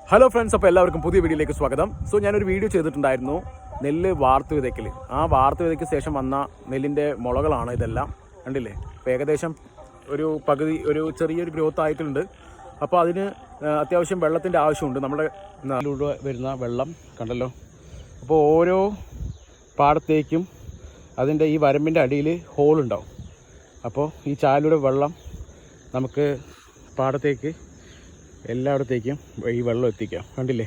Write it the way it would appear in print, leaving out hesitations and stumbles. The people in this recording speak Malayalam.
ഹലോ ഫ്രണ്ട്സ്, അപ്പോൾ എല്ലാവർക്കും പുതിയ വീഡിയോയിലേക്ക് സ്വാഗതം. സോ ഞാനൊരു വീഡിയോ ചെയ്തിട്ടുണ്ടായിരുന്നു നെല്ല് വാർത്ത് വിതയ്ക്കൽ. ആ വാർത്ത് വിതയ്ക്ക് ശേഷം വന്ന നെല്ലിൻ്റെ മുളകളാണ് ഇതെല്ലാം. കണ്ടില്ലേ? അപ്പോൾ ഏകദേശം ഒരു പകുതി ചെറിയൊരു ഗ്രോത്ത് ആയിട്ടുണ്ട്. അപ്പോൾ അതിന് അത്യാവശ്യം വെള്ളത്തിൻ്റെ ആവശ്യമുണ്ട്. നമ്മുടെ നാട്ടിലൂടെ വരുന്ന വെള്ളം കണ്ടല്ലോ. അപ്പോൾ ഓരോ പാടത്തേക്കും അതിൻ്റെ ഈ വരമ്പിൻ്റെ അടിയിൽ ഹോളുണ്ടാവും. അപ്പോൾ ഈ ചാലിലൂടെ വെള്ളം നമുക്ക് പാടത്തേക്ക് എല്ലായിടത്തേക്കും ഈ വെള്ളം എത്തിക്കാം. കണ്ടില്ലേ?